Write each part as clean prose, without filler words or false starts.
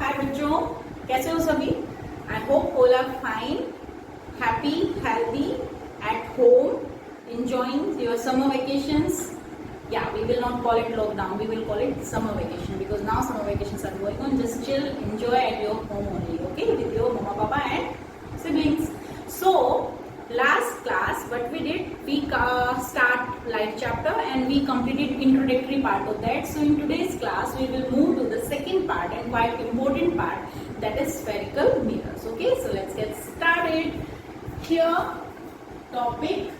हाय बच्चों, कैसे हो सभी? I hope all are fine, happy, healthy, at home, enjoying your summer vacations. Yeah, we will not call it lockdown, we will call it summer vacation because now summer vacations are going on. Just chill, enjoy at your home only, okay, with your mama, papa and siblings. So last class what we did, we start life chapter and we completed introductory part of that. So in today's class we will move to the second part and quite important part, that is spherical mirrors. Okay, so let's get started. Here topic,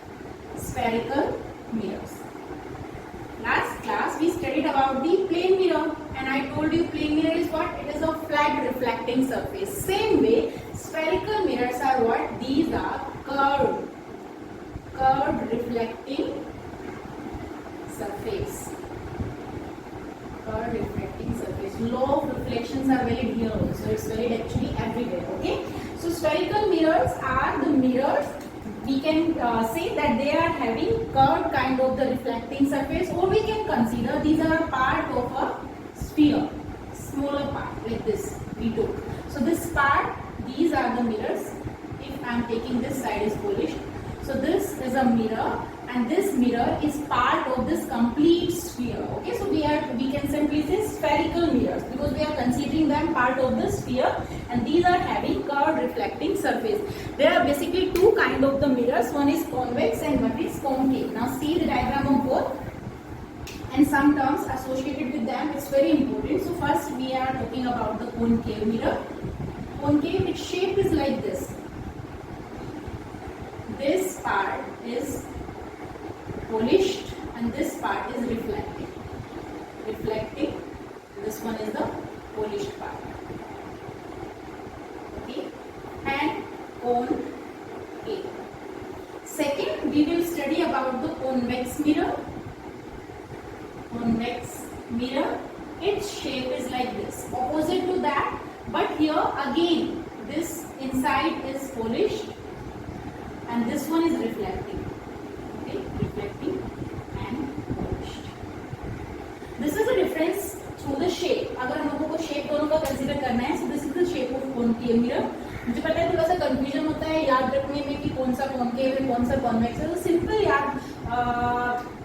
spherical mirrors. Last class we studied about the plane mirror and I told you plane mirror is what? It is a flat reflecting surface. Same way spherical mirrors are what? These are curved reflecting surface. Curved reflecting surface. Law of reflections are valid here also. It's valid actually everywhere. Okay. So spherical mirrors are the mirrors. We can say that they are having curved kind of the reflecting surface, or we can consider these are part of a sphere, smaller part like this we took. So this part, these are the mirrors. If I am taking this side is polished, so this is a mirror and this mirror is part of this complete sphere. Okay, so we can simply say spherical mirrors because we are considering them part of the sphere and these are having curved reflecting surface. There are basically two kind of the mirrors, one is convex and one is concave. Now see the diagram of both and some terms associated with them, it's very important. So first we are talking about the concave mirror. Concave, its shape is like this. This part is polished and this part is reflecting. Reflecting, this one is the polished part. Okay, and concave. Second, we will study about the convex mirror. Convex mirror, its shape is like this, opposite to that, but here again this inside is polished and this one is reflecting. Okay, reflecting and polished. This is the difference through the shape. अगर हम लोगों को shape दोनों का consider करना है, so this is the shape of concave mirror. मुझे पता है थोड़ा सा confusion होता है याद रखने में कि कौन सा concave है कौन सा convex है. So simple याद,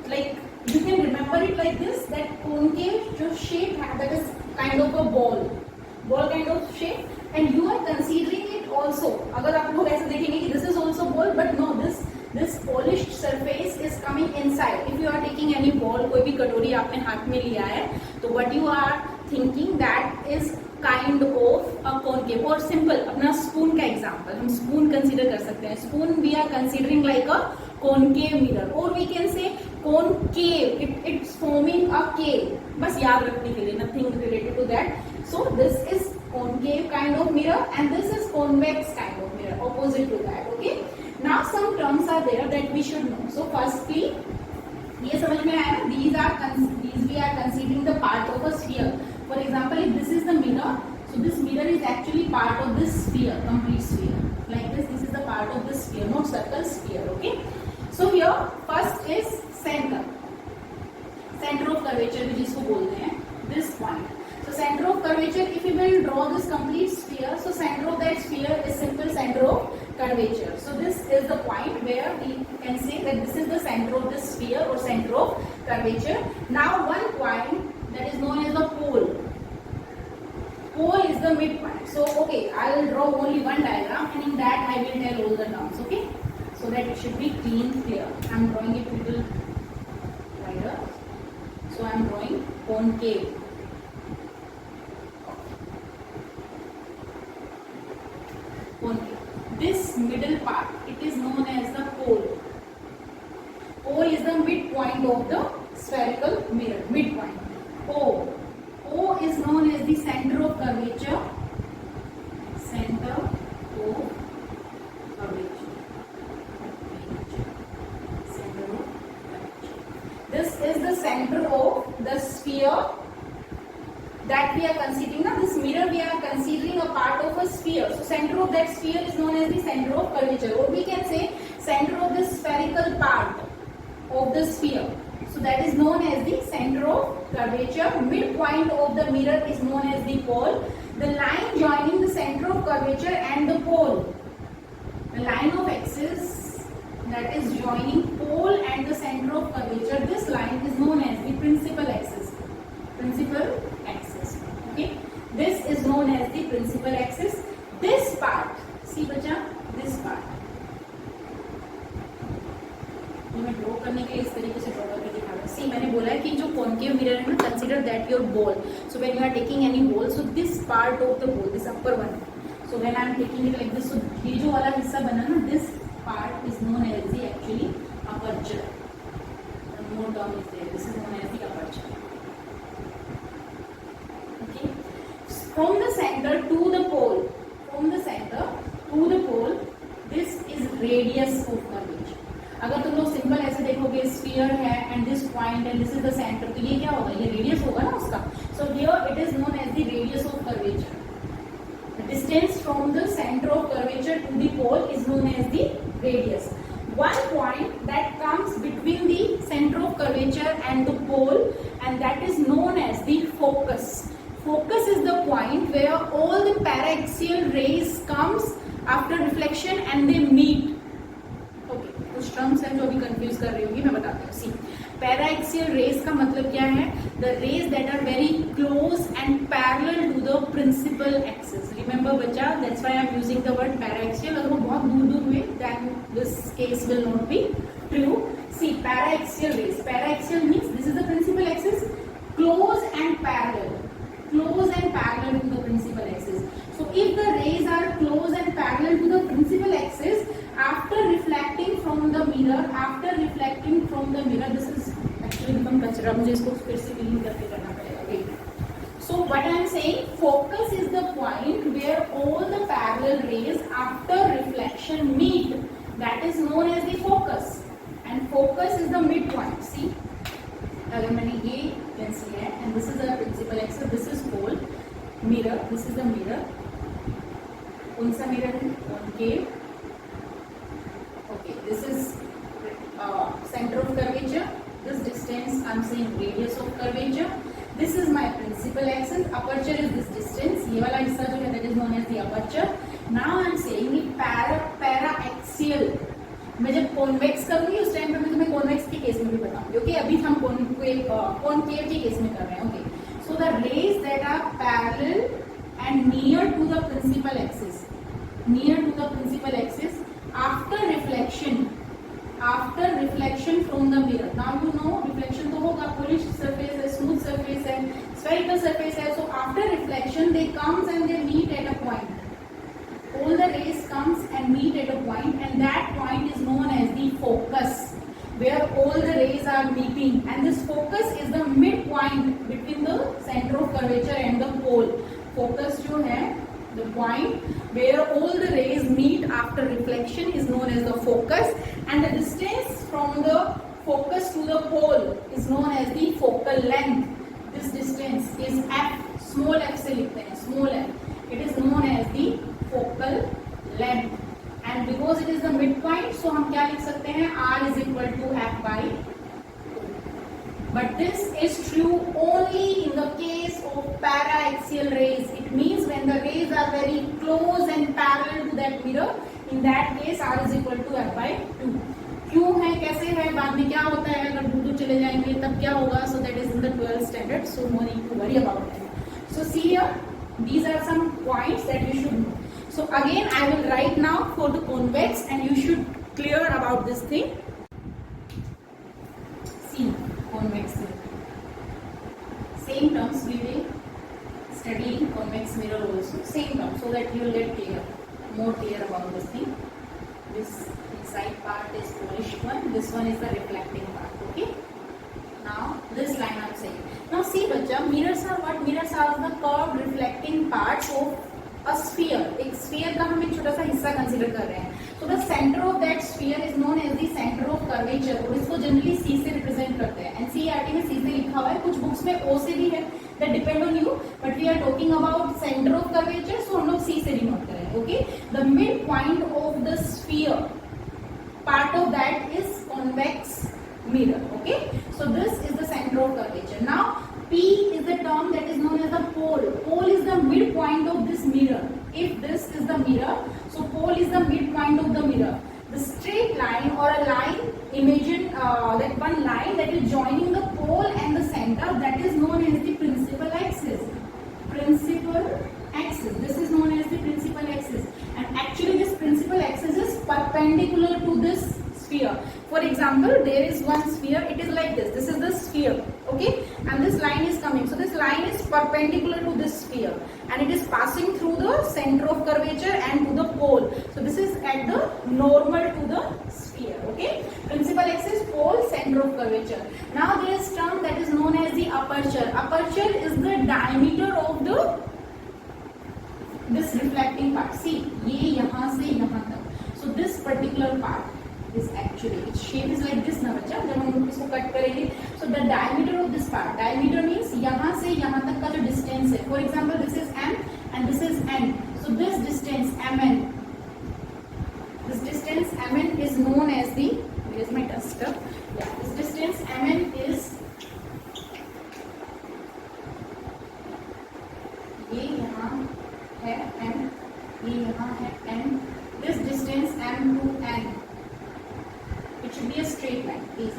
like you can remember it like this, that concave जो shape है, that is kind of a ball kind of shape, and you are considering it also. अगर आप लोग ऐसे देखेंगे कि this is also ball, but no, this polished surface is coming inside. If you are taking any ball, कोई भी कटोरी आपने हाथ में लिया है, तो what you are thinking that is kind of a concave. और simple अपना spoon का example, हम spoon consider कर सकते हैं. Spoon we are considering like a concave mirror, or we can say concave. It's forming a cave. बस याद रखने के लिए, nothing related to that. So this is concave kind of mirror and this is convex kind of mirror, opposite to that. Okay. Now some terms are there that we should know. So firstly, ये समझ में आया, these we are considering the part of a sphere. For example, if this is the mirror, so this mirror is actually part of this sphere, complete sphere. Like this is the part of this sphere, not circle, sphere. Okay. So here first is center of curvature, which जिसको बोलते हैं this point. So center of curvature, if we will draw this complete sphere, so center of that sphere is simple center of curvature. So this is the point where we can say that this is the center of this sphere or center of curvature. Now one point that is known as the pole. Pole is the midpoint. So okay, I will draw only one diagram and in that I will tell all the terms. Okay, so that it should be clear. I am drawing it a little wider. So I am drawing concave. This middle part, it is known as the pole. Pole is the midpoint of the spherical mirror. Midpoint. O is known as the center of curvature. Center of curvature. Center of curvature. This is the center of the sphere that we are considering. Now this mirror we are considering a part of a sphere. So center of that sphere is known as the center of curvature, or we can say center of the spherical part of the sphere. So that is known as the center of curvature. Midpoint of the mirror is known as the pole. The line joining the center of curvature and the pole, the line of axis that is joining pole and the center of curvature, this line is known as the principal axis. Principal axis. Okay, this is known as the principal axis. This part, see बच्चा, this part, मैं draw करने के लिए इस तरीके से draw करके दिखा रहा हूँ. सी मैंने बोला है कि जो कॉन्केव मिरर है ना, consider that your ball. So when you are taking any ball, so this part of the ball, this upper one, so when I am taking it like this, so ये जो वाला हिस्सा बना ना, this part is known as the actually aperture. The more term is there. This is known as the aperture. Okay. From the center to the pole. From the center to the pole. This is radius of curvature. अगर तुम लोग simple ऐसे देखोगे, sphere है and this point and this is the center, तो ये क्या होगा? ये रेडियस होगा ना उसका. So here it is known as the radius of curvature. The distance from the center of curvature to the pole is known as the radius. One point that comes between the center of curvature and the pole, and that is known as the focus. Focus is the point where all the paraxial rays comes after reflection and they meet. Okay, कुछ terms हैं जो अभी confuse कर रही होगी, मैं बताती हूँ. See, paraxial rays का मतलब क्या है? The rays that are very close and parallel to the principal axis. Remember बच्चा, that's why I am using the word paraxial. अगर वो बहुत दूर हुए, then this case will not be true. See, paraxial rays. Paraxial means this is the principal axis, close and parallel. Close and parallel to the principal axis. So if the rays are close and parallel to the principal axis, after reflecting from the mirror, this is actually become कचरा, मुझे इसको फिर से clean करके करना पड़ेगा. Wait. So what I am saying, focus is the point where all the parallel rays after reflection meet. That is known as the focus. And focus is the midpoint. See, अगर मैंने ये pencil है, and this is the principal axis, this is pole, mirror, this is the mirror. कौन सा mirror है? Concave. Okay, this is center of curvature. This distance I am saying radius of curvature. This is my principal axis. Aperture is this distance. ये वाला हिस्सा जो है that is known as the aperture. Now I am saying para-axial. मैं जब convex करूंगी उस time पे मैं तुम्हें कॉन्वेक्स के केस में भी बताऊंगी. ओके, अभी हम कॉनकेव के केस में कर रहे हैं. Okay, so the rays that are parallel and near to the principal axis, after reflection from the mirror. Now you know reflection तो होगा, polished surface है, smooth surface है, spherical surface है. So after reflection they comes and they meet at a point. All the rays comes and meet at a point, and that point is known as the focus, where all the rays are meeting. And this focus is the midpoint between the center of curvature and the pole. Focus जो है, the point where all the rays meet after reflection is known as the focus, and the distance from the focus to the pole is known as the focal length. This distance is f, small f से लिखते हैं, small f. It is known as the focal length, and because it is the midpoint, so हम क्या लिख सकते हैं? R is equal to f by 2. But this is true only in the case of para-axial rays. It means when the rays are very close and parallel to that mirror, in that case R is equal to f by 2. क्यों है, कैसे है, बाद में क्या होता है, अगर दूर चले जाएंगे तब क्या होगा? So that is in the 12th standard, so no need to worry about it. So see here, these are some points that you should know. So again I will write now for the convex, and you should clear about this thing. See, convex mirror. Same terms we will study in convex mirror also. Same terms, so that you will get clear, more clear about this thing. This inside part is polished one. This one is the reflecting part. Okay. Now this line I am saying. Now see बच्चा, mirrors are what? Mirrors are the curved reflecting parts of a sphere. एक sphere का हम एक छोटा सा हिस्सा consider कर रहे हैं. So the center of that sphere is known as the center of curvature, और इसको जनरली C से रिप्रेजेंट करते हैं. NCERT में C से लिखा हुआ है, कुछ बुक्स में O से भी है. That depend on you, but we are talking about center of curvature, so हम लोग C से डिनोट करेंगे. Okay, the midpoint of the sphere, part of that is convex mirror. Okay, so this perpendicular to this sphere. For example, there is one sphere, it is like this. This is the sphere, okay, and this line is coming. So this line is perpendicular to this sphere, and it is passing through the center of curvature and to the pole. So this is at the normal to the sphere, okay. Principal axis, pole, center of curvature. Now there is term that is known as the aperture. Aperture is the diameter of the this reflecting part. See, ये यहाँ से यहाँ तक. So this particular part is actually, its shape is like this ना बच्चा, जब हम इसको कट करेंगे. So the diameter of this part, diameter means यहाँ से यहाँ तक का जो distance है. For example, this is m and this is n. So this distance mn, this distance mn is known as the, where is my duster? Yeah, this distance mn is, ये यहाँ है m, ये यहाँ है n. This distance m to n, it should be a straight line. Please,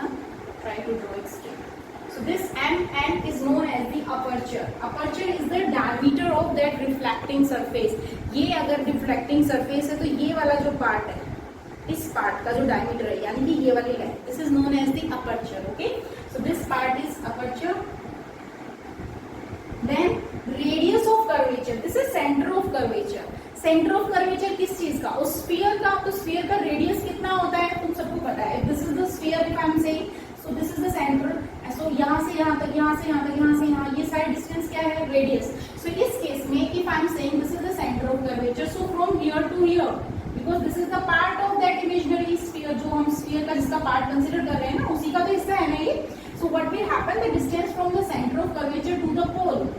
try to draw it straight. So this mn is known as the aperture. Aperture is the diameter of that reflecting surface. ये अगर reflecting surface है तो ये वाला जो part है, इस part का जो diameter है, यानी कि ये वाली line, this is known as the aperture. Okay, so this part is aperture. Then radius of curvature, this is center of curvature. Centre of curvature किस चीज का? उस स्फीयर का. तो स्फीयर का रेडियस कितना होता है तुम सबको पता है. This is the sphere if I am saying, so this is the centre. सो यहाँ से यहाँ तक, यहाँ से यहाँ तक, यहाँ से यहाँ, ये साइड डिस्टेंस क्या है? रेडियस. सो इस केस में if I am saying this is the centre of curvature, so from here to here, because this is the part of that imaginary sphere, जो हम स्फीयर का जिसका पार्ट कंसीडर कर रहे हैं ना, उसी का तो हिस्सा है ना ये. So what will happen, the distance from the centre of curvature to the pole,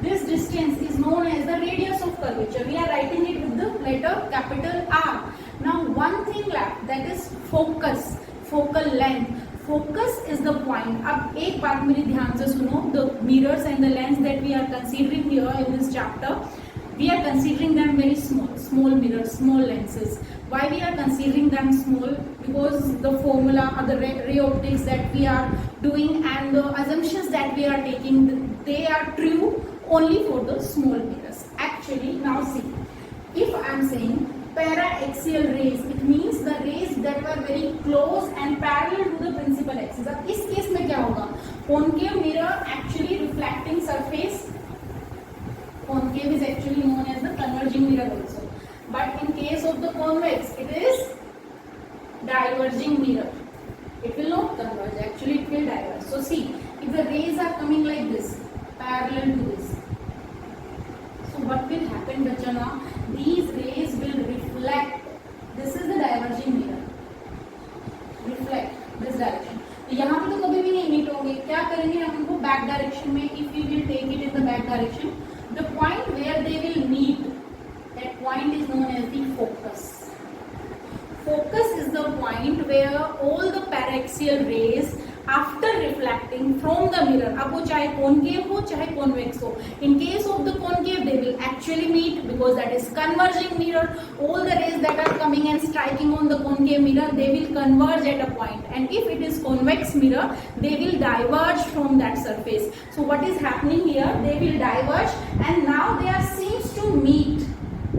this distance is known as the radius of curvature. We are writing it with the letter capital R. Now one thing left, that is focus, focal length. Focus is the point. अब एक बात मेरी ध्यान से सुनो, the mirrors and the lens that we are considering here in this chapter, we are considering them very small mirrors, small lenses. Why we are considering them small? Because the formula or the ray optics that we are doing and the assumptions that we are taking, they are true only for the small mirrors. Actually, now see, if I am saying para-axial rays, it means the rays that were very close and parallel to the principal axis. अब इस case में क्या होगा? Concave mirror actually reflecting surface. Concave is actually known as the converging mirror also. But in case of the convex, it is diverging mirror. It will not converge. Actually, it will diverge. So see, if the rays are coming like this, parallel to this, so what will happen, bachcha, now these rays will reflect. This is the diverging mirror. Reflect this direction. तो यहाँ पे तो कभी भी नहीं meet होंगे. क्या करेंगे हम उनको बैक डायरेक्शन में. If we will take it in the back direction, the point where they will meet, that point is known as the focus. Focus is the point where all the paraxial rays after reflecting from the mirror, अब वो चाहे concave हो चाहे convex हो, in case of the concave they will actually meet because that is converging mirror. All the rays that are coming and striking on the concave mirror, they will converge at a point, and if it is convex mirror, they will diverge from that surface. So what is happening here, they will diverge and now they are seems to meet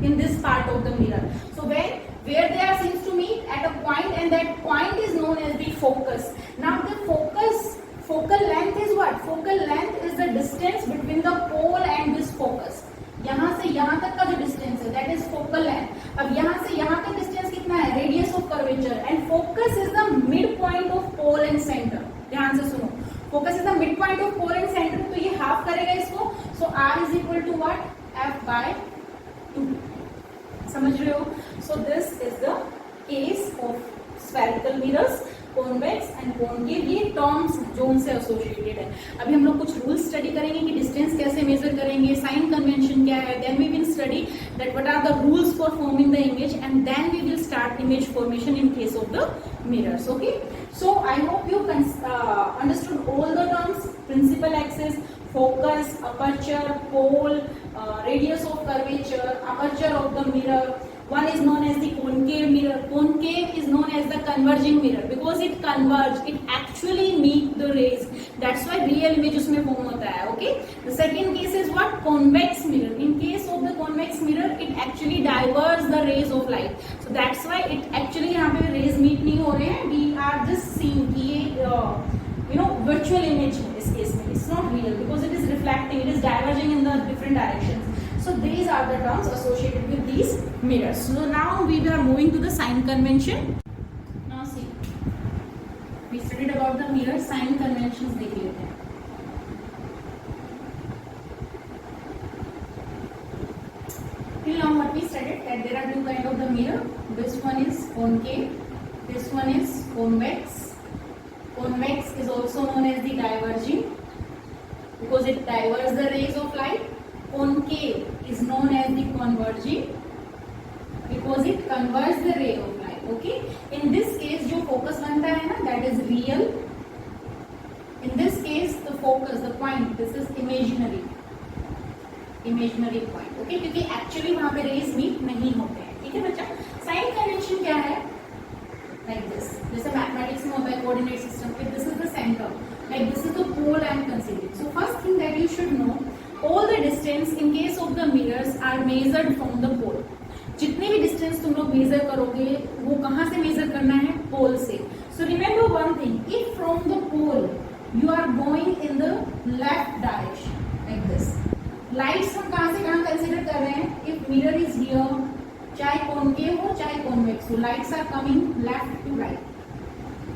in this part of the mirror. So where they are seems to meet at a point, and that point is known as the focus. Now the focal length is what? Focal length is the distance between the pole and this focus. यहाँ से यहाँ तक का जो distance है, that is focal length. अब यहाँ से यहाँ तक distance कितना है? Radius of curvature. And focus is the midpoint of pole and center. ध्यान से सुनो. Focus is the midpoint of pole and center. तो ये half करेगा इसको. So R is equal to what? F by 2. समझ रहे हो? So this is the case of spherical mirrors, convex and concave. ये टर्म्स जो उनसे एसोसिएटेड है. अभी हम लोग कुछ रूल्स स्टडी करेंगे कि डिस्टेंस कैसे मेजर करेंगे, साइन कन्वेंशन क्या है, then we will study that what are the rules for forming the image, and then we will start image formation in case of the mirrors. Okay, so I hope you understood all the terms: principal axis, focus, aperture, pole, radius of curvature, aperture of the mirror, One is known as the concave mirror. Concave is known as the converging mirror because it converges, it actually meet the rays. That's why real image उसमें form होता है. Okay. The second case is what? Convex mirror. In case of the convex mirror, it actually diverges the rays of light. So that's why it actually यहाँ पे rays meet नहीं हो रहे हैं. We are just seeing कि ये virtual image है इस case में. It's not real because it is reflecting. It is diverging in the different directions. So these are the terms associated with these mirrors. So now we are moving to the sign convention. Now see, we studied about the mirror. Sign conventions देख लेते हैं. Till now what we studied that there are two kind of the mirror. This one is concave. This one is convex. Convex is also known as the diverging because it diverges the rays of light. Concave is known as the converging because it converges the ray of light. Okay. In this case जो focus बनता है ना, that is real. In this case the focus, the point, this is imaginary. Imaginary point. Okay. क्योंकि actually वहाँ पे rays meet नहीं होते हैं. ठीक है बच्चा. Sign convention क्या है? Like this. जैसे मैथमेटिक्स में होता है कोऑर्डिनेट सिस्टम पे, this is the center. Like this is the pole I am considering. So first thing that you should know. All the distance in case of the mirrors are measured from the pole. जितने भी distance तुम लोग measure करोगे वो कहाँ से measure करना है? Pole से. So remember one thing. If from the pole you are going in the left direction like this. Lights हम कहाँ से कहाँ consider कर रहे हैं? If mirror is here, चाहे concave हो चाहे convex हो, lights are coming left to right.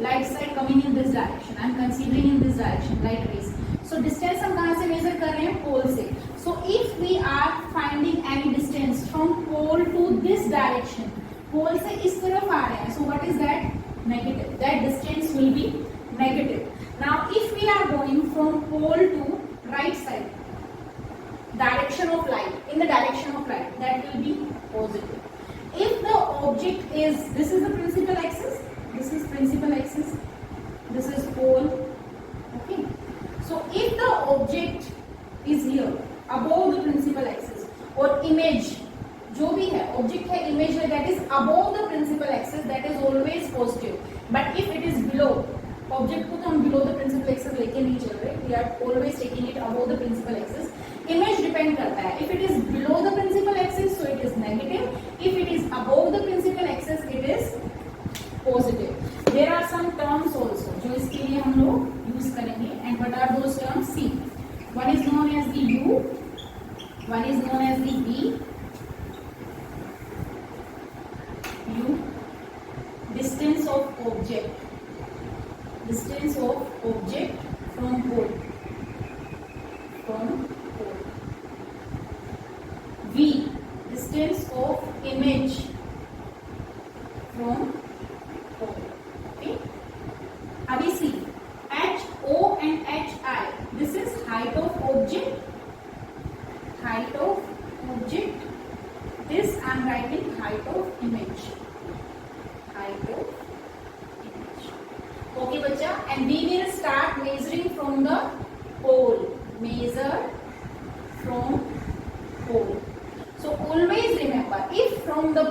Lights are coming in this direction. I am considering in this direction light rays. So distance हम कहाँ से measure कर रहे हैं? Pole से. So if we are finding any distance from pole to this direction, pole से इस तरफ आ रहे हैं. So what is that? Negative. That distance will be negative. Now if we are going from pole to right side, direction of light, in the direction of light, that will be positive. If the object is, this is the principal axis, this is principal axis, this is pole. Okay. So if the object is here above the principal axis or image जो भी है object है image है that is above the principal axis, that is always positive. But if it is below, object को तो हम below the principal axis लेके नहीं चल रहे, we are always taking it above the principal axis. Image depend करता है. If it is below the principal axis, so it is negative. If it is above the principal axis, it is positive. There are some terms also जो इसके लिए हम लोग use करेंगे. And what are those terms? See, one is known as the U, one is known as the V. U, distance of object, distance of object from pole, from pole. V, distance of image from pole. Okay. अभी see, H O and H I. This is height of object. Height of object. This I am writing height of image. Height of image. Okay, बच्चा. And we will start measuring from the pole. Measure from pole. So always remember, if from the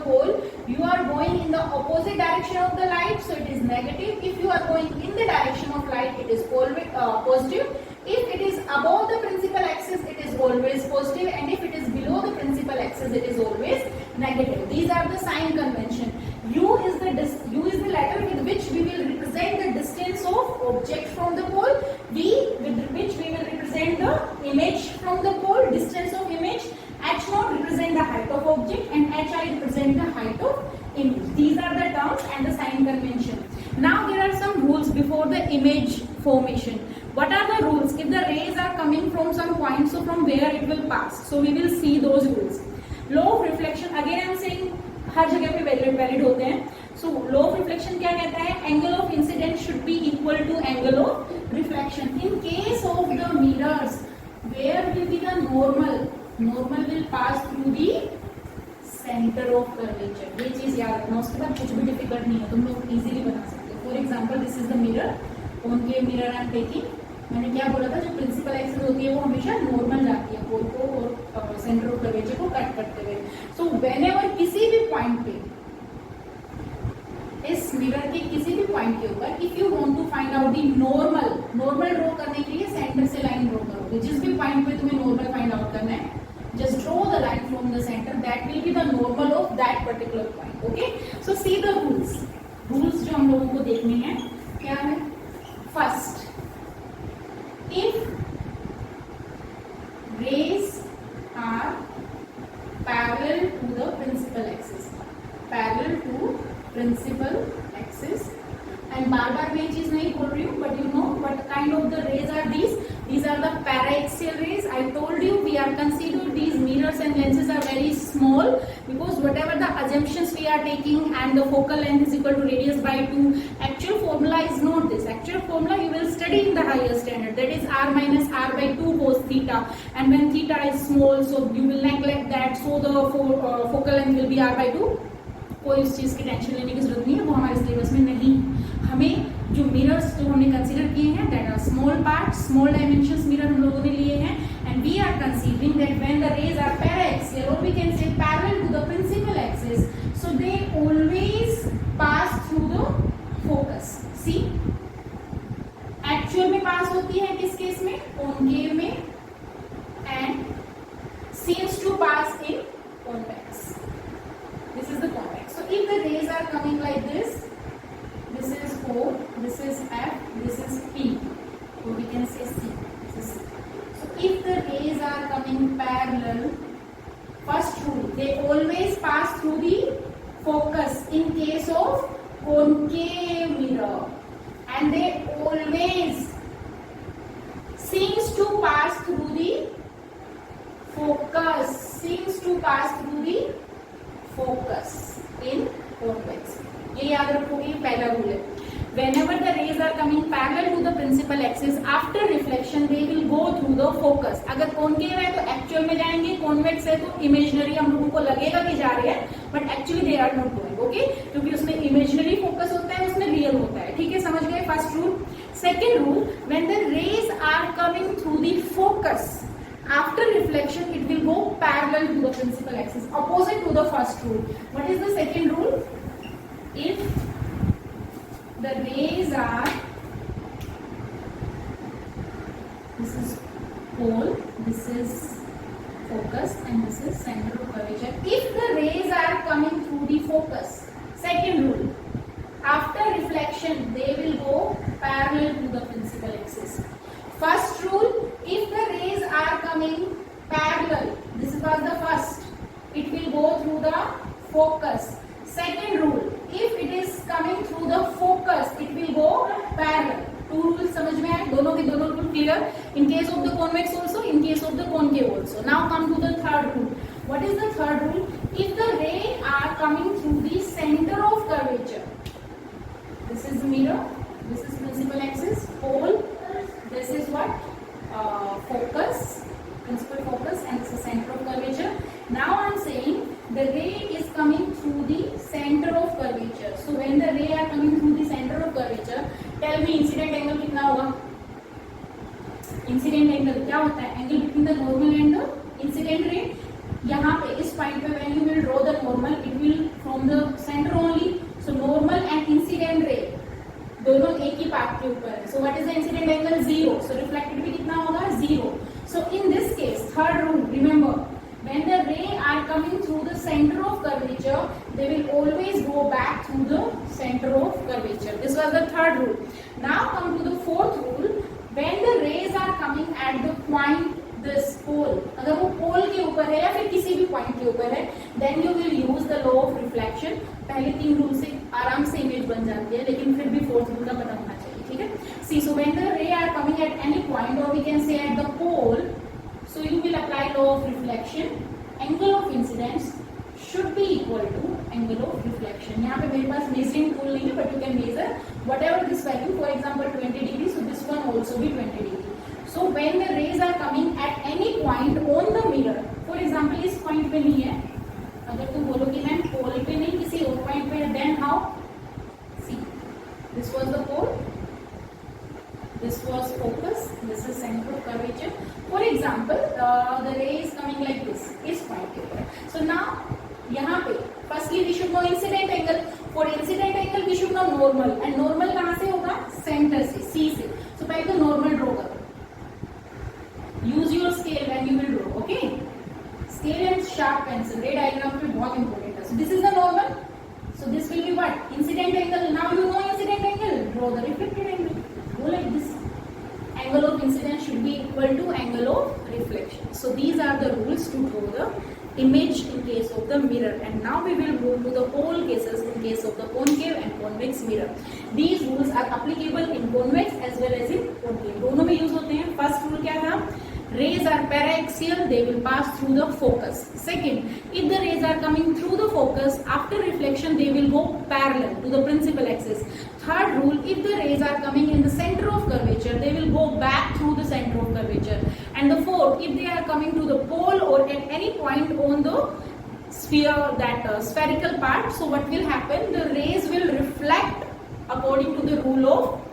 pole you are going in the opposite direction of the light, so it is negative. If you are going in the direction of light, it is always positive. If it is above the principal axis, it is always positive, and if it is below the principal axis, it is always negative. These are the sign convention. U is the letter with which we will represent the distance of object from the pole. V with which we will represent the image from the pole, distance of image. H naught represent the height of object and Hi represent the height of image. These are the terms and the sign convention. Now there are some rules before the image formation. What are the rules? If the rays are coming from some point, so from where it will pass. So we will see those rules. Law of reflection, again I am saying हर जगह पे valid होते हैं. So law of reflection क्या कहता है? Angle of incidence should be equal to angle of reflection. In case of the mirrors, where will be the normal? Normal will pass through the center of curvature. ये चीज याद रखना. उसके बाद कुछ भी डिफिकल्ट नहीं है, तुम लोग इजीली बना सकते हो. For example this is the mirror. concave mirror I am taking. मैंने क्या बोला था, जो प्रिंसिपल एक्सिस होती है वो हमेशा नॉर्मल जाती है पोल को और सेंटर ऑफ कर्वेचर को कट करते हुए। सो व्हेनेवर किसी भी पॉइंट पे, इस मिरर के किसी भी पॉइंट के ऊपर, if you want to find out the normal draw करने के लिए सेंटर से लाइन ड्रॉ करोगे। जिस भी पॉइंट पे तुम्हें नॉर्मल फाइंड आउट करना है, just draw the line from the center, that will be the normal of that particular point. Okay, so see the rules जो हम लोगों को देखने हैं क्या है। First, if rays are parallel to the principal axis, and बार बार मैं ये चीज नहीं बोल रही हूँ, but you know what kind of the rays are these are the paraxial rays. I told you we are considered these mirrors and lenses are very small, because whatever the assumptions we are taking and the focal length is equal to radius by 2, actual formula is not this. Actual formula you will study in the higher standard, that is r minus r by 2 cos theta, and when theta is small, so you will neglect that, so the focal length will be r by 2. कोई उस चीज की tension लेने की जरूरत नहीं है, वो हमारे सिलेबस में नहीं। हमें जो मिरर्स जो हमने कंसीडर किए हैं, that are small part, small dimensions mirror हम लोगों ने लिए हैं, and we are considering that when the rays are paraxial, और we can say parallel to the principal axis, so they always pass through the focus. See, actual में pass होती है किस केस में, कॉनकेव में, and seems to pass in convex. This is the convex. So if the rays are coming like this is O, this is F, this is P, or we can say C. This is C. So if the rays are coming parallel, first rule, they always pass through the focus in case of concave mirror, and they always seems to pass through the focus, focus in convex. ये याद रखोगे, पहला rule है। Whenever the rays are coming parallel to the principal axis, after reflection they will go through the focus. अगर concave है तो actual में जाएंगे, कॉन्वेक्स है तो इमेजिनरी हम लोगों को लगेगा कि जा रहे हैं, but actually they are not going. Okay, क्योंकि उसमें इमेजिनरी फोकस होता है, उसमें रियल होता है। ठीक है, समझ गए first rule. Second rule, when the rays are coming through the focus, after reflection it will go parallel to the principal axis, opposite to the first rule. What is the second rule? If the rays are, this is pole, this is focus, and this is center of curvature. If the rays are coming through the focus, second rule, after reflection they will go parallel to the principal axis. First rule, if the rays are coming parallel, this was the first, it will go through the focus. Second rule, if it is coming through the focus, it will go parallel. Two rules समझ में आए, दोनों के दोनों rule clear, in case of the convex also, in case of the concave also. Now come to the third rule. What is the third rule? If the ray are coming through the center of curvature, this is mirror, this is principal axis, pole, this is what, focus, principal focus, and this is center of curvature. Now I am saying the ray is coming through the center of curvature. So when the ray are coming through the center of curvature, tell me incident angle कितना होगा? Incident angle क्या होता है? Angle between the normal and the incident ray. यहाँ पे इस point पे when you will draw the normal, it will from the center only. So normal and incident ray दोनों एक ही पार्ट के ऊपर है. So what is the incident angle? 0. So reflected भी कितना होगा? 0. So in this case, third rule, remember, when the ray are coming through the center of curvature, they will always go back through the center of curvature. This was the third rule. Now come to the fourth rule. When the rays are coming at the point, this pole, अगर वो पोल के ऊपर है या फिर किसी भी point के ऊपर है, then you will use the law of reflection. पहले तीन रूल से आराम से इमेज बन जाती है, लेकिन फिर भी फोर्थ रूल का पता होना चाहिए. ठीक है. See, so when the ray are coming at any point, or we can say at the pole, so you will apply law of reflection. Angle of incidence should be equal to angle of reflection. यहाँ पे मेरे पास measuring tool नहीं है, but you can measure whatever this value. For example, 20 degree, so this one also be 20 degree. So when the rays are coming at any point on the mirror, for example इस point पे नहीं है, अगर तुम बोलो कि ma'am pole पे नहीं किसी और point पे है, then how? See, this was the pole, this was focus, this is center of curvature. For example, the ray is coming like this. Normal, and normal कहां से होगा? सेंटर से, सी से. सो पहले तो नॉर्मल ड्रॉ करो. Use your scale when you will draw. Okay, scale and sharp pencil, रे diagram पे बहुत इंपॉर्टेंट है. सो this is the normal. So this will be what? Incident angle. Now you know incident angle. Draw the reflected angle. Go like this. Angle of incidence should be equal to angle of reflection. So these are the rules to draw the image in case of the mirror. And now we will move to the whole cases in case of the concave and convex mirror. These rules are applicable in convex as well as in concave. दोनों में use होते हैं. First rule क्या था? Rays are paraxial, they will pass through the focus. Second, if the rays are coming through the focus, after reflection they will go parallel to the principal axis. Third rule, if the rays are coming in the center of curvature, they will go back through the center of curvature. And the fourth, if they are coming to the pole or at any point on the sphere, that spherical part, so what will happen? The rays will reflect according to the rule of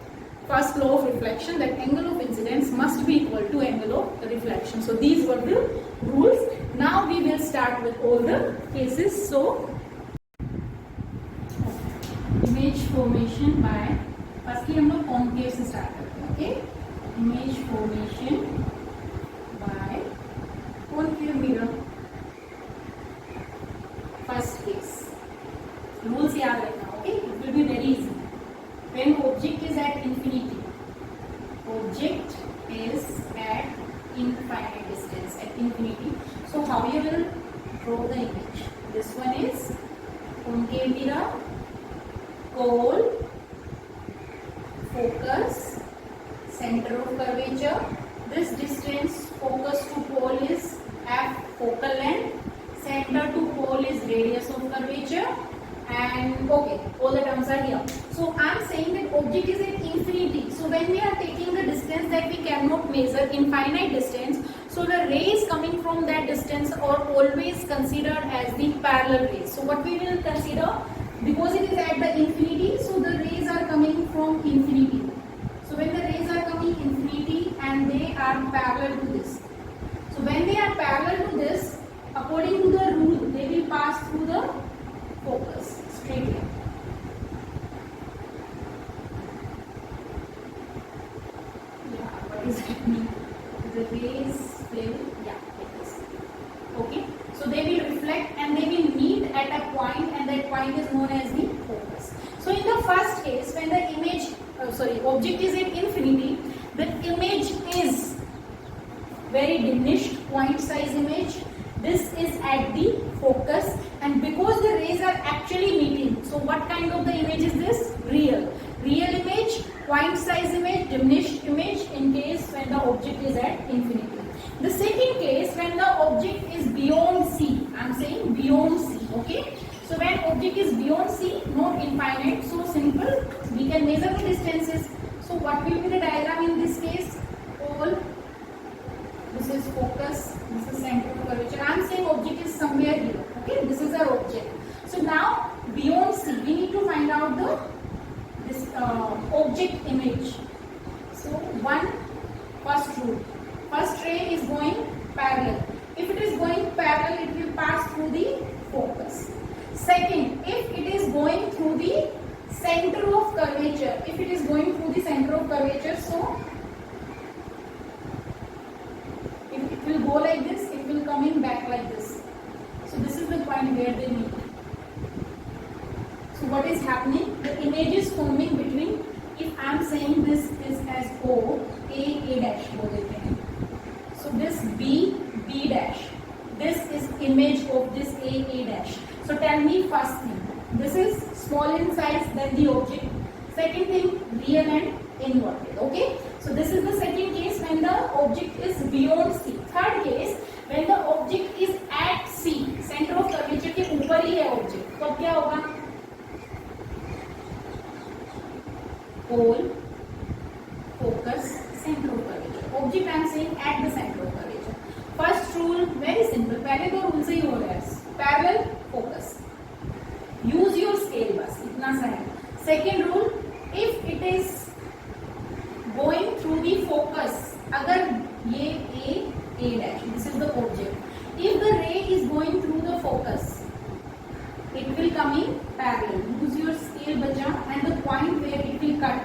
first law of reflection, that angle of incidence must be equal to angle of reflection. So these were the rules. Now we will start with all the cases. So image formation by, firstly हम लोग concave से start करते हैं. Okay, image formation by concave mirror. First case, rules याद रखना. Okay, it will be very easy. When object is at infinity, object is at infinite distance, at infinity. So how you will draw the image? This one is concave mirror, pole, focus, center of curvature. This distance focus to pole is f, focal length. Center to pole is radius of curvature. And okay, all the terms are here. So I am saying that object is at infinity. So when we are taking the distance that we cannot measure, infinite distance, so the rays coming from that distance are always considered as the parallel rays. So what we will consider, because it is at the infinity, so the rays are coming from infinity. So when the rays are coming infinity and they are parallel to this. So when they are parallel to this, according to the rule, they will pass through the focus straight line. Yeah, what is happening? The rays will, yeah, like this. Okay, so they will reflect and they will meet at a point, and that point is known as the focus. So in the first case, when the image, object is at infinity, the image is very diminished, point size image. This is at the focus, and because the rays are actually meeting, so what kind of the image is this? Real image, point size image, diminished image in case when the object is at infinity. The second case, when the object is beyond C, I am saying beyond C. Okay, so when object is beyond C, not infinite, so simple, we can measure the distances. So what will be the diagram in this case? All, this is focus, this is center of curvature. I am saying object is somewhere here. Okay, this is our object. So now beyond C, we need to find out the object image. So first rule, first ray is going parallel. If it is going parallel, it will pass through the focus. Second, if it is going through the center of curvature, if it is going through the center of curvature, so it will go like this, it will come in back like this. So this is the point where they meet. So what is happening? The image is forming between, if I am saying this is as O, A dash बोल देते हैं. So this B dash, this is image of this A dash. So tell me first thing, this is small in size than the object. Second thing, real and inverted. Okay, so this is the second case when the object is beyond C. Third case, when the object is at C, center of curvature के ऊपर ही है object, तो क्या होगा? Pole, focus, center of curvature. Object I am saying at the center of curvature. First rule very simple. पहले दो rule से ही हो रहा है. Parallel, focus. Use your scale बस इतना सा है. Second rule, if it is going through the focus, अगर ये A dash, this is the object. If the ray is going through the focus, it will come in parallel. Use your scale. scale बचा, and the point where it will cut,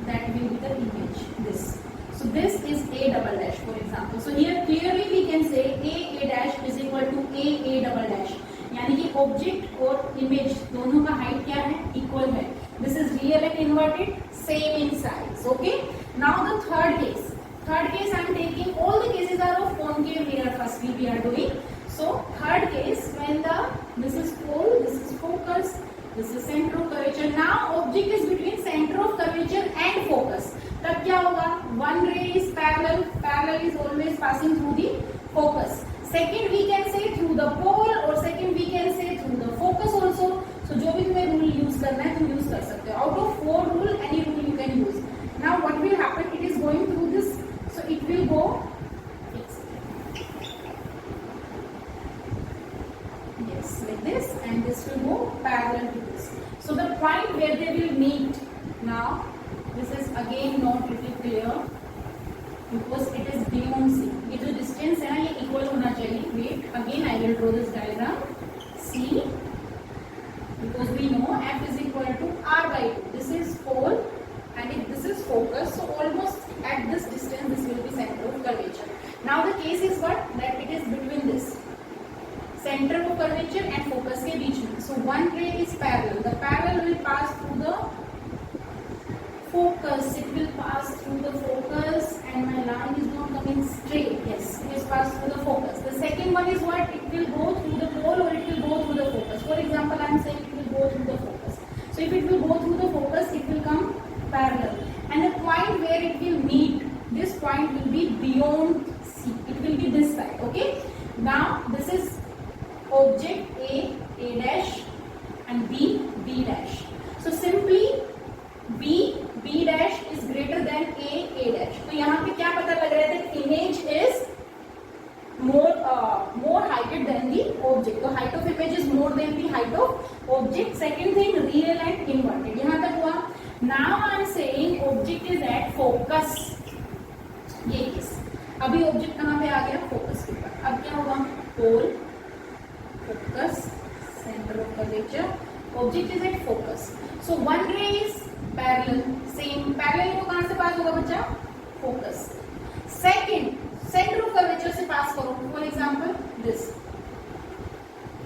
that will be the image, this. So this is a double dash, for example. So here clearly we can say a dash is equal to a double dash, यानी कि object और image दोनों का height क्या है, equal है. This is real and inverted, same in size. Okay, now the third case I am taking, all the cases are of concave mirror firstly we are doing. So third case, when this is pole, this is focus, this is center of curvature. Now object is between center of curvature and focus. तब क्या होगा, one ray is parallel is always passing through the focus. Second we can say through the pole, और second we can say through the focus also. So जो भी तुम्हें rule use करना है तुम use कर सकते हो. Out of 4 rule, any rule you can use. Now what will happen, it is going through this, so it will go like this, and this will go parallel to this. So the point where they will meet, now this is again not little clear because it is beyond C. ये जो distance है ना ये equal होना चाहिए. Wait, again I will draw this diagram. C, because we know F is equal to R by 2. This is pole and if this is focus, so almost at this distance this will be center of curvature. Now the case is what, that it is between this center of curvature and focus के बीच में. So one ray is parallel. The parallel will pass through the focus. It will pass through the focus, and my line is not coming straight. Yes, it is passed through the focus. The second one is what? It will go through the pole or it will go through the focus. For example, I am saying it will go through the focus. So if it will go through the focus, it will come parallel. And the point where it will meet, this point will be beyond C. It will be this side. Okay. Now this is object A dash and B dash. So simply B dash is greater than A dash. तो यहाँ पे क्या पता लग रहा है that image is more heighted than the object. तो height of image is more than the height of object. Second thing, real and inverted. यहाँ तक हुआ. Now I am saying object is at focus. ये case. अभी object कहाँ पे आ गया, focus के ऊपर. अब क्या होगा, pole, focus, center of curvature, object is at focus. So one ray is parallel, same parallel को कहाँ से पास होगा बच्चा, focus. Second, center of curvature से पास करो. For example, this.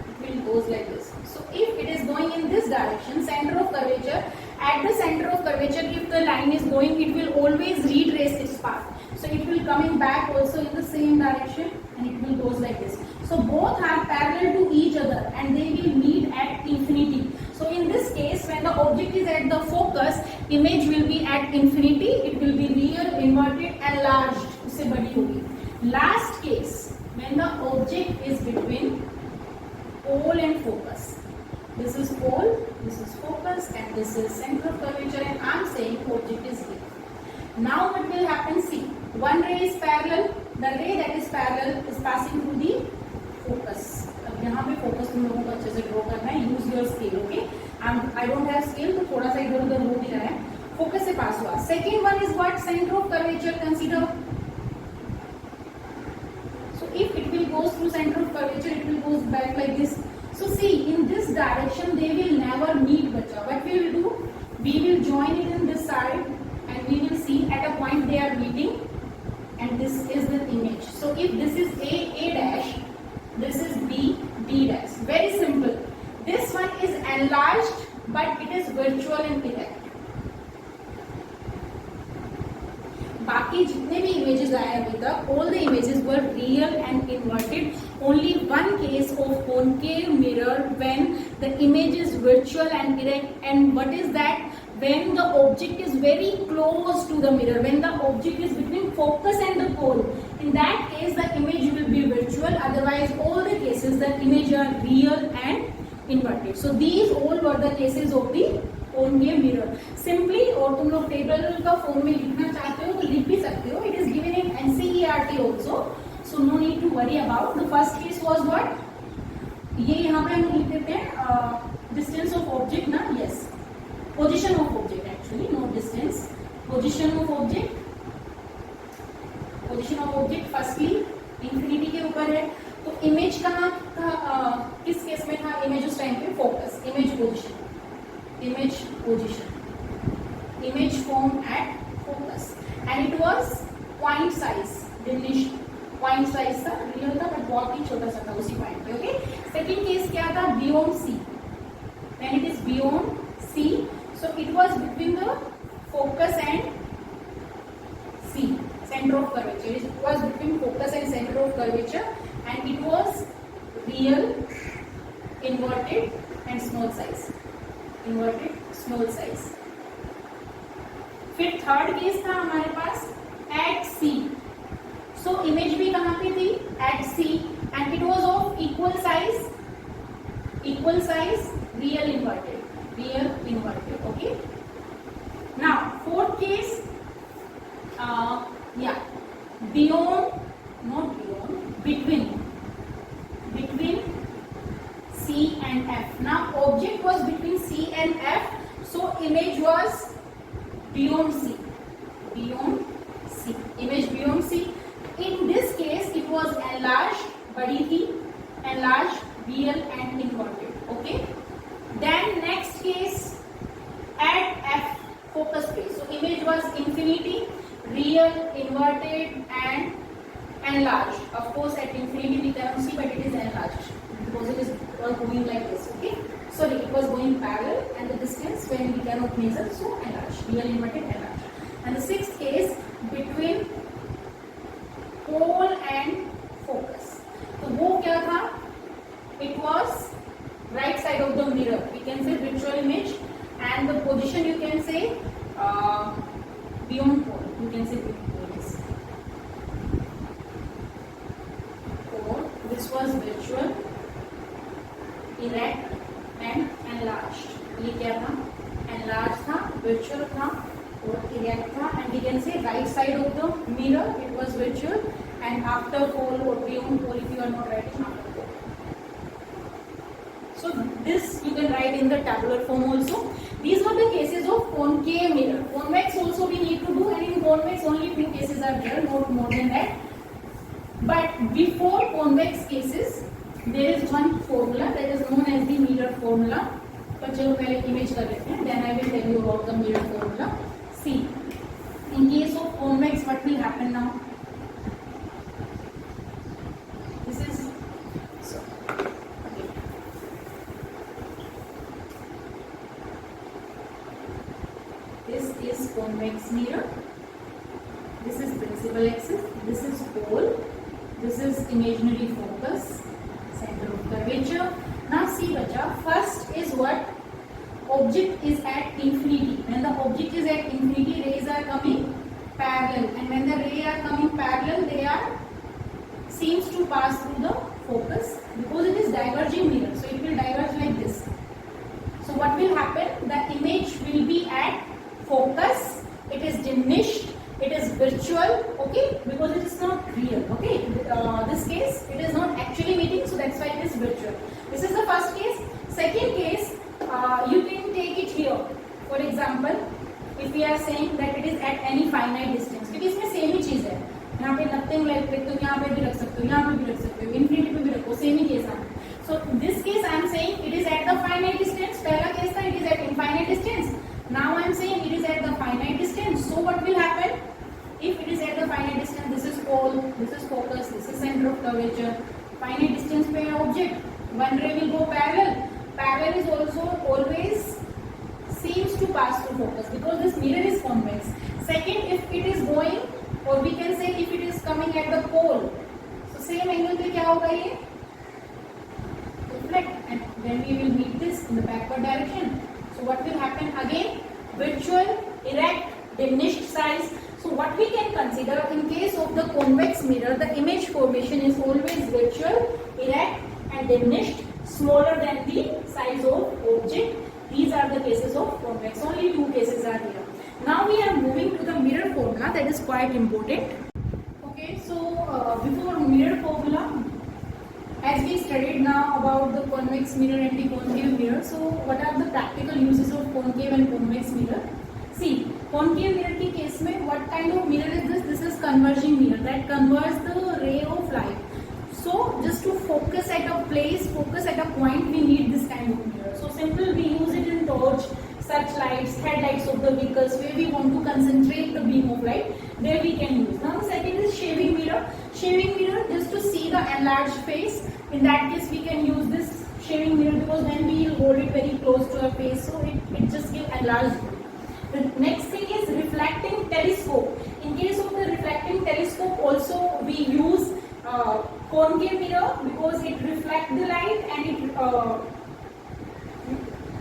It will goes like this. So if it is going in this direction, center of curvature, at the center of curvature, if the line is going, it will always retrace its path. So it will coming back also in the same direction, and it will goes like this. So both are parallel to each other and they will meet at infinity. So in this case, when the object is at the focus, image will be at infinity. It will be real, inverted, enlarged. उससे बड़ी होगी. Last case, when the object is between pole and focus. This is pole, this is focus, and this is center of curvature. And I am saying object is here. Now what will happen? See, one ray is parallel. The ray that is parallel is passing through the focus. अब यहाँ पे focus तुम लोगों को अच्छे से draw करना है. Use your scale, okay? I don't have scale, तो थोड़ा सा इधर उधर हो भी रहा है. Focus से पास हुआ. Second one is what? Center of curvature. Consider. So if it will goes through center of curvature, it will goes back like this. So see, in this direction they will never meet, bacha. What we will do? We will join it in this side, and we will see at a point they are meeting, and this is the image. So if this is A dash, this is B dash. Very simple. This one is enlarged, but it is virtual and direct. बाकी जितने भी images आए अभी तक, all the images were real and inverted. Only one case of concave mirror when the image is virtual and direct. And what is that? When the object is very close to the mirror, when the object is between focus and the pole. In that case, the image will be virtual. Otherwise, all the cases, the image are real and inverted. So these all were the cases of the concave mirror. Simply, और तुम लोग table का form में लिखना चाहते हो तो लिख भी सकते हो. It is given in NCERT also. So no need to worry about. The first case was what? ये यहाँ पे हम लिख देते हैं distance of object ना. Yes. Position of object actually, not distance. Position of object. Position of object firstly infinity के ऊपर है. तो इमेज कहाँ किस केस में था इमेज उस टाइम पे? Focus, image position, image form at focus and it was point size, diminished point size था, real था but बहुत ही छोटा सा था उसी point पे. ओके, सेकंड केस क्या था? beyond C. when it is beyond C, so it was between the focus and C, center of curvature. It was between focus and center of curvature and it was real, inverted and small size, inverted small size. फिर third case था हमारे पास eight सी. So image भी कहाँ पे थी? At C and it was of equal size real inverted. Okay, now fourth case beyond, not beyond, between C and F. Now object was between C and F, so image was beyond C. Image beyond C. In this case, it was enlarged, बड़ी थी, enlarged, real and inverted. Okay. Then next case at F, focus place. So image was infinity, real, inverted and enlarged. Of course, at infinity we cannot see, but it is enlarged because it was going like this. Okay. Sorry, it was going parallel and the distance when we cannot measure, so enlarged, real, inverted, enlarged. And the sixth case between pole and focus. तो वो क्या था? It was right side of the mirror. We can say virtual image and the position you can say beyond pole. You can say beyond pole. This was virtual, erect and enlarged. ये क्या था? Enlarged था, virtual था और erect था. And we can say right side of the mirror it was virtual and after pole or beyond pole if you are not writing after pole. So this you can write in the tabular form also. These were the cases of concave mirror. Convex also we need to do, and in convex only few cases are there, not more than that. But before convex cases there is one formula that is known as the mirror formula. पर चलो पहले image कर लेते हैं, then I will tell you about the mirror formula. See, in case of convex, what will happen now? This is so. Okay. This is convex mirror. This is principal axis. This is pole. This is imaginary focus. Center of curvature. Now see bacha, first is what? Object is at infinity. When the object is at infinity, rays are coming parallel, and when the rays are coming parallel, they are seems to pass through the focus because it is diverging mirror, so it will diverge like this. So what will happen? The image will be at focus. It is diminished. It is virtual, okay, because it is not real, okay. This case, it is not actually meeting, so that's why it is virtual. This is the first case. Second case, you can take it here. For example, if we are saying that it is at any finite distance, क्योंकि इसमें same ही चीज है. यहाँ पे nothing like तो यहाँ पे भी रख सकते हो, यहाँ पे भी रख सकते हो, infinity पे भी रखो, सेम ही केस है. So this case I am saying it is at the finite distance. पहला केस था it is at infinite distance. Now I am saying it is at the finite distance. So what will happen? If it is at the finite distance, this is pole, this is focus, this is center of curvature. Finite distance पे object, one ray will go parallel. Parallel is also always seems to pass through focus because this mirror is convex. Second, if it is going, or we can say if it is coming at the pole, so same angle पे क्या होगा ये? Reflect, and then we will meet this in the backward direction. So what will happen again? Virtual, erect, diminished size. So what we can consider in case of the convex mirror, the image formation is always virtual, erect and diminished, smaller than the size of object. These are the cases of convex. Only two cases are here. Now we are moving to the mirror formula, that is quite important. Okay, so before mirror formula, as we studied now about the convex mirror and the concave mirror, so what are the practical uses of concave and convex mirror? See, concave mirror के case में what kind of mirror is this? This is converging mirror that converts the ray of light. So So just to focus at a place, focus at a point, we need this kind of mirror. So simple, we use it in torch, searchlights, headlights of the vehicles where we want to concentrate the beam of light. There we can use. Now the second is shaving mirror. Shaving mirror just to see the enlarged face. In that case, we can use this shaving mirror because then we will hold it very close to our face, so it just gives enlarged view. The next thing is reflecting telescope. In case of the reflecting telescope, also we use concave mirror because it reflects the light and it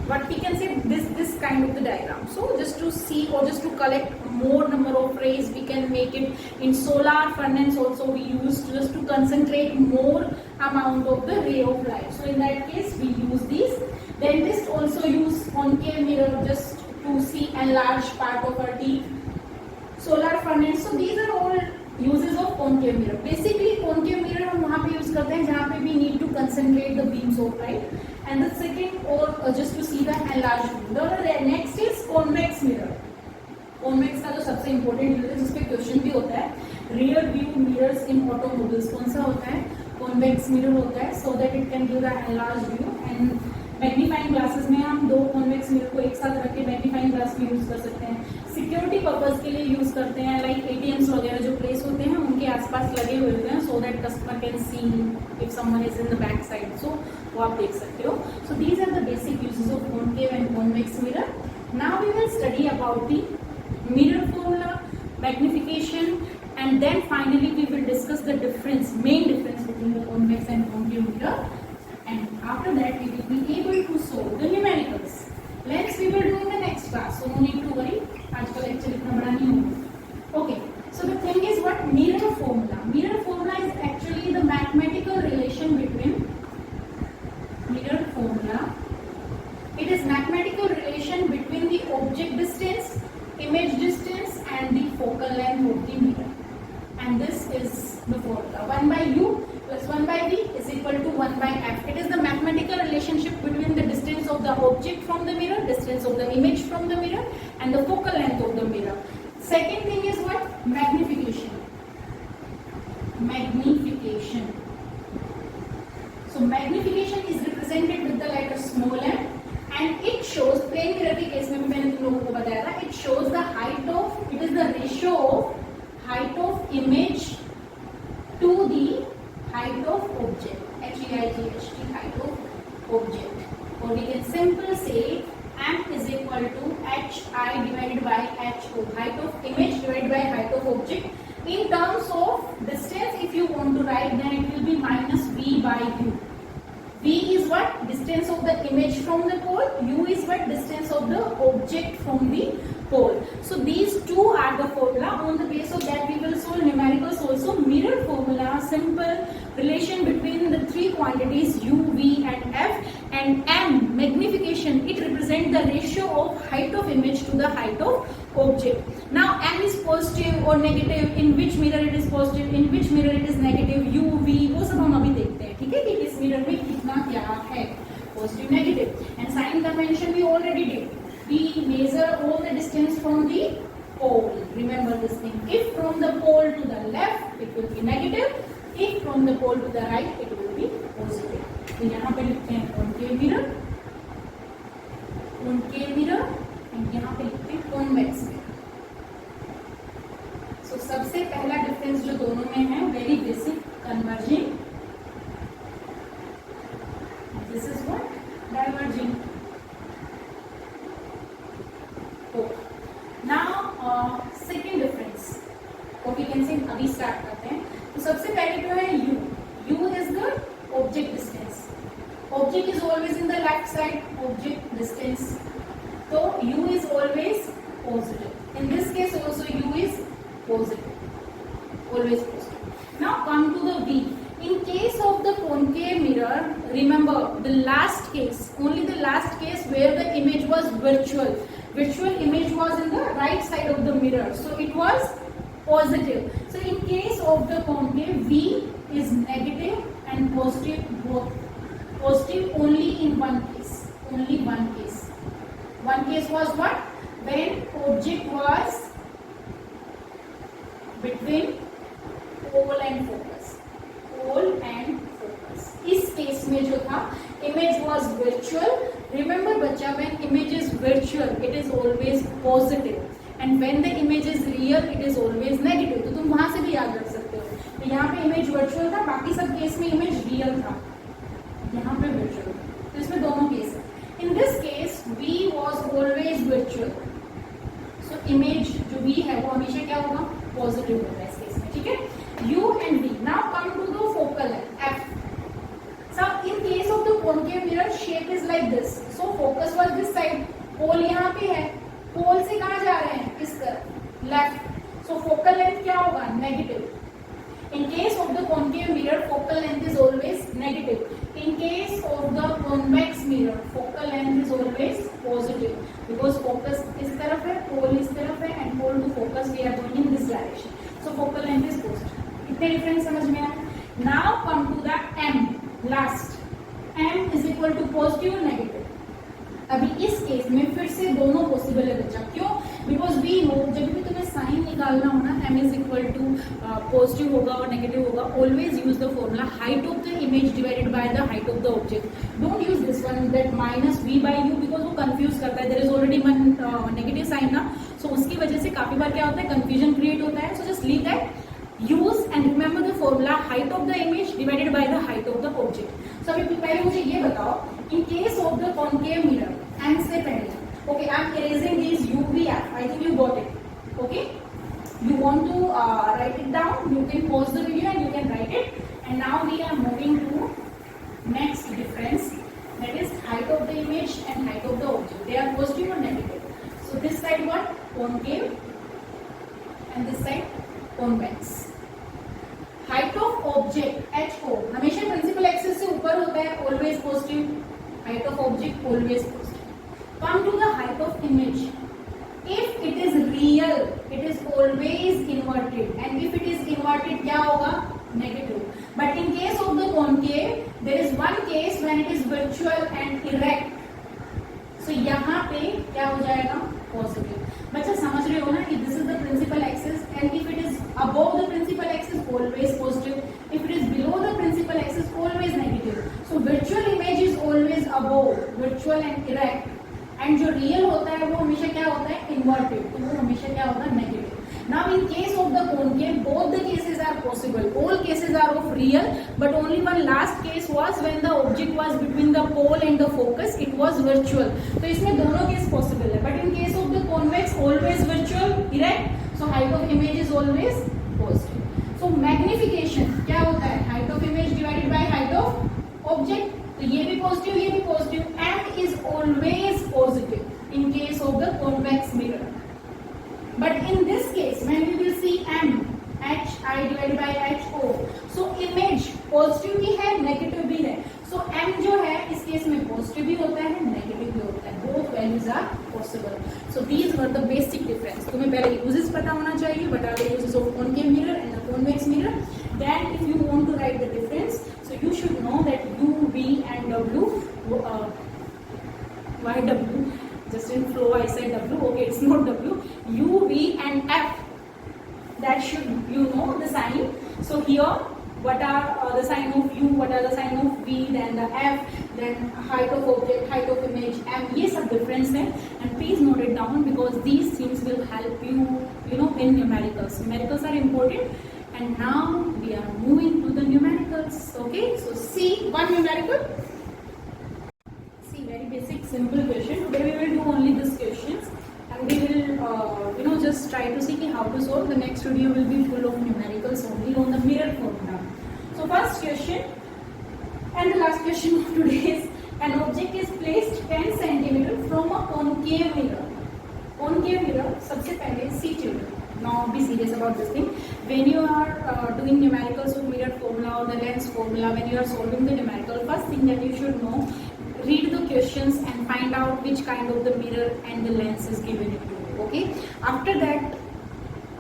but we can say this kind of the diagram. So just to see or just to collect more number of rays, we can make it in solar furnace also we use just to concentrate more amount of the ray of light. So in that case we use these. Dentists also use concave mirror just to see enlarged part of our teeth. Solar furnace. So these are all uses of concave mirror. Basically concave mirror हम वहाँ पे use करते हैं जहाँ पे we need to concentrate the beams of light. And the second or just to see the enlarged view. The next is convex mirror. Convex का जो सबसे important यूज है जिसपे क्वेश्चन भी होता है rear view mirrors in automobiles. कौन सा होता है? Convex mirror होता है so that it can give the enlarged view. And magnifying glasses में हम दो कॉन्वेक्स मिरर को एक साथ रख के मैग्नीफाइंग ग्लास भी यूज कर सकते हैं. सिक्योरिटी पर्पज के लिए यूज करते हैं लाइक एटीएम्स वगैरह जो प्लेस होते हैं उनके आसपास लगे हुए होते हैं so that customer can see if someone is in the back side. So वो आप देख सकते हो. So these are the basic uses of concave and convex mirror. Now we will study about the mirror formula, magnification, and then finally we will discuss the main difference between the convex and concave mirror. And after that we will be able to solve the numericals. Lengths we will do in the next class, so no need to worry. आज का lecture इतना बड़ा नहीं होगा. Okay, so the thing is what mirror formula. Mirror formula is actually the mathematical relation between mirror formula. It is mathematical relation between the object distance, image distance, and the focal length of the mirror. And this is the formula. 1 by u plus 1 by v is equal to 1 by f. It is the mathematical relationship between the distance of the object from the mirror, distance of the image from the mirror, and the focal length of the mirror. Second thing is what? Magnification. Magnification. So magnification is represented with the letter small m, and it shows plane mirror के case में भी मैंने तुम लोगों को बताया था. It shows the height of. It is the ratio of height of image to the height of object. H-E-I-G-H-T, height of object. Or we can simply say m is equal to h-I divided by h-O, height of image divided by height of object. In terms of distance, if you want to write, then it will be minus v by u. V is what? Distance of the image from the pole. U is what? Distance of the object from the pole. So these two are the formula. On the basis of that, we will solve numericals also. Mirror formula, simple relation between the three quantities u, v, and f. And m, magnification. It represents the ratio of height of image to the height of object. Now m is positive or negative. In which mirror it is positive? In which mirror it is negative? U, v, वो सब हम अभी देखते हैं. ठीक है कि इस मिरर में कितना क्या है, positive negative. And sign convention we already did. We measure all the distance from the pole. Remember this thing. If from the pole to the left, it will be negative. If from the pole to the right, it will be positive. तो यहाँ पे लिखते हैं concave mirror, and यहाँ पे लिखते हैं convex mirror. So सबसे पहला डिफरेंस जो दोनों में है, very basic, converging. This is what? Diverging. Now second difference, what we can say अभी start करते हैं. तो सबसे पहले जो है u. U is the object distance. Object is always in the left side. Object distance. So u is always positive. In this case also u is positive. Always positive. Now come to the v. In case of the concave mirror, remember the last case, only the last case where the image was virtual. Virtual image was in the right side of the mirror, so it was positive. So in case of the concave, v is negative and positive both. Positive only in one case. Only one case. One case was what? When object was between pole and focus. Pole and focus. इस case में जो था image was virtual. Remember बच्चा, when image is virtual it is always positive and when the image is real it is always negative. तो तुम वहां से भी याद रख सकते हो। तो यहाँ पे इमेज वर्चुअल था, बाकी सब केस में इमेज रियल था, यहाँ पे वर्चुअल। तो इसमें दोनों केस है। In this case V was always virtual, so image जो V है वो हमेशा क्या होगा, पॉजिटिव होगा इस केस में, ठीक है। U and V. Now come to the focal length F. So in case of the concave mirror shape is like this. So focus was this side, पोल यहाँ पे है, पोल से कहाँ जा रहे हैं, इस तरफ, लेफ्ट। So focal length क्या होगा, negative. In case of the concave mirror, focal length is always negative. In case of the convex mirror, focal length is always positive because focus इस तरफ है, pole इस तरफ है, and pole to focus we are going in this direction. So focal length is positive. इतने difference समझ में आया? Now come to the M, last. M is equal to positive or negative. अभी इस केस में फिर से दोनों पॉसिबल है बच्चा, क्यों? बिकॉज वी नो जब भी तुम्हें साइन निकालना हो ना, m is equal to positive होगा और नेगेटिव होगा, always use the formula height of the image divided by the height of the object. Don't use this one that minus v by u, because वो confuse करता है। There is already one negative sign ना, so उसकी वजह से काफी बार क्या होता है, कंफ्यूजन क्रिएट होता है। So just leave that, use and remember the formula height of the image divided by the height of the object. So अभी पहले मुझे ये बताओ, in case of the concave mirror, M से पहले, okay, I am erasing these UVF. I think you got it. Okay, you want to write it down? You can pause the video and you can write it. And now we are moving to next difference, that is height of the image and height of the object. They are positive or negative. So this side what? Concave, and this side convex. Height of object HO हमेशा principal axis से ऊपर होता है, always positive. Height of object always positive. Come to the height of image, if it is real it is always inverted, and if it is inverted क्या होगा, negative. But in case of the concave there is one case when it is virtual and erect, so यहाँ पे क्या हो जाएगा, positive. बच्चा समझ रहे हो ना कि this is the principal axis, and if it is above the principal axis always positive, if it is below the principal axis always negative. So virtual image is always above, virtual and erect, and जो real होता है वो हमेशा क्या होता है, inverted, तो वो हमेशा क्या होता है, negative. Now in case of the concave both the cases are possible, all cases are of real, but only one last case was when the object was between the pole and the focus, it was virtual. तो इसमें दोनों case possible है, but in case of the convex always virtual, erect, so height of image is always positive. So magnification क्या होता है, height of image divided by height of object, तो ये भी positive ये भी positive, M is always positive in case of the convex mirror. But in this case when we will see M, HI divided by HO, so image positive भी है negative भी है, so M जो है इस case में positive भी होता है negative भी होता है, both values are possible. So these were the basic difference. तुम्हें पहले uses पता होना चाहिए, what are the uses of concave mirror and the convex mirror. Then if you want to write the difference, so you should know that U, V and W, why W? Just in flow I said W, okay, it's not W. U, V and F, that should you know the sign. So here what are the sign of U, what are the sign of V, then the F, then height of object, height of image, M, ये सब difference है, and please note it down because these things will help you, you know, in numericals. Numericals are important, and now we are moving to the numericals. Okay, so see one numerical. Very basic simple question. Today we will do only these questions and we will you know just try to see how to solve. The next video will be full of numericals only on the mirror formula. So first question and the last question of today is, an object is placed 10 cm from a concave mirror. Concave mirror, सबसे पहले see children. Now be serious about this thing. When you are doing numericals of mirror formula or the lens formula, when you are solving the numerical, first thing that you should know, read the questions and find out which kind of the mirror and the lens is given to you. Okay, after that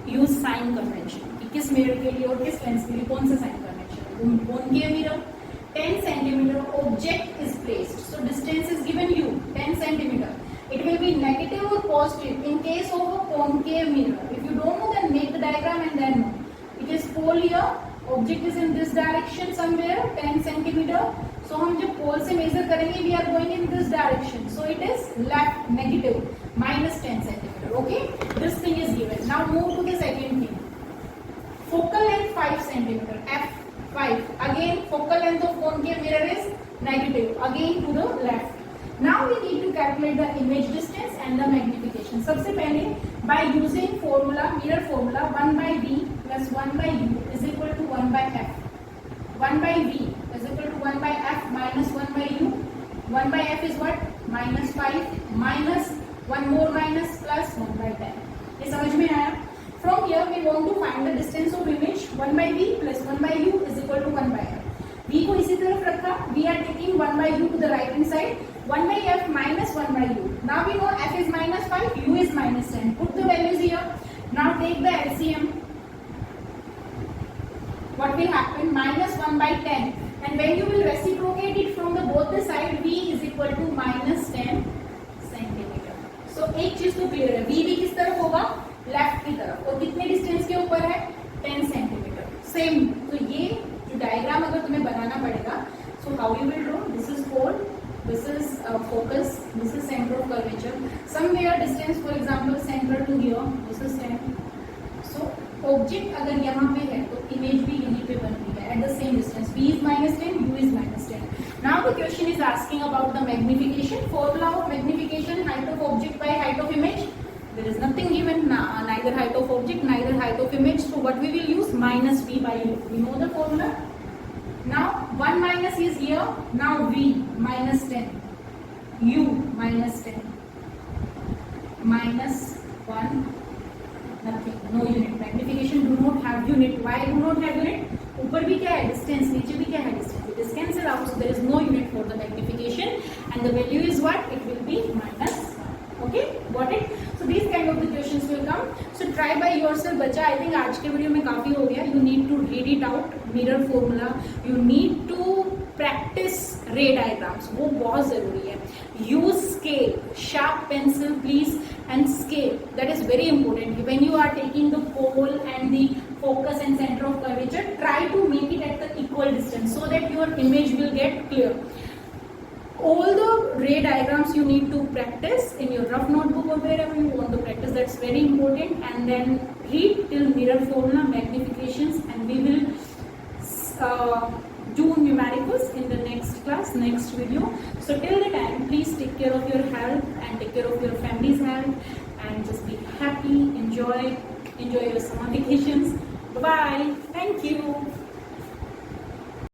use sign convention कि किस mirror के लिए और किस lens के लिए कौन सा sign convention. Concave mirror 10 cm object is placed, so distance is given you 10 cm. It will be negative or positive in case of a concave mirror. If you don't know, then make the diagram and then know. It is pole here, object is in this direction somewhere 10 centimetre. So हम जब pole से measure करेंगे we are going in this direction, so it is left negative -10 centimetre. Okay, this thing is given. Now move to the second thing. Focal length 5 centimeter, f5. Again, focal length of concave mirror is negative. Again to the left. Now we need to calculate the image distance and the magnification. सबसे पहले by using formula, mirror formula, 1 by v plus 1 by u is equal to 1 by f. 1 by v is equal to 1 by f minus 1 by u. 1 by f is what? -5 minus 1 more minus plus 1 by 10. ये समझ में आया? From here we want to find the distance of image. 1 by v plus 1 by u is equal to 1 by f. v को इसी तरफ रखा. We are taking 1 by u to the right hand side. 1 by f minus 1 by u. Now we know f is -5, u is -10. Put the values here. Now take the LCM. What will happen? -1 by 10. And when you will reciprocate it from the both the side, v is equal to -10 centimeter. So एक चीज तो clear है. v भी किस तरफ होगा? Left की तरफ. और कितने डिस्टेंस के ऊपर है? 10 सेंटीमीटर. सेम. तो ये जो डायग्राम अगर तुम्हें बनाना पड़ेगा, so how you will draw? This is pole, this is focus, this is centre of curvature. Somewhere distance for example centre to here, this is 10. So object अगर यहाँ पे है तो इमेज भी यहीं पे बन रही है at the same distance. v is -10, u is -10. Now the question is asking about the magnification. Formula of magnification: height of object by height of image. There is nothing given, neither height of object, neither height of image. So what we will use? Minus v by u. We know the formula. Now 1 minus is here. Now v -10, u -10, -1, nothing, no unit. Magnification do not have unit. Why do not have unit? ऊपर भी क्या है? Distance. नीचे भी क्या है? Distance. It is cancel out. So there is no unit for the magnification, and the value is what? It will be -1. Okay, got it? So these kind of the questions will come. So try by yourself, बच्चा. I think आज के video में काफी हो गया. You need to read it out, mirror formula. You need to practice ray diagrams. वो बहुत जरूरी है. Use scale, sharp pencil please, and scale. That is very important. When you are taking the pole and the focus and center of curvature, try to make it at the equal distance so that your image will get clear. All the ray diagrams you need to practice in your rough notebook or wherever you want to practice. That's very important. And then read till mirror formula, magnifications, and we will do numericals in the next class, next video. So till the time, please take care of your health and take care of your family's health, and just be happy, enjoy your summer vacations. Bye bye. Thank you.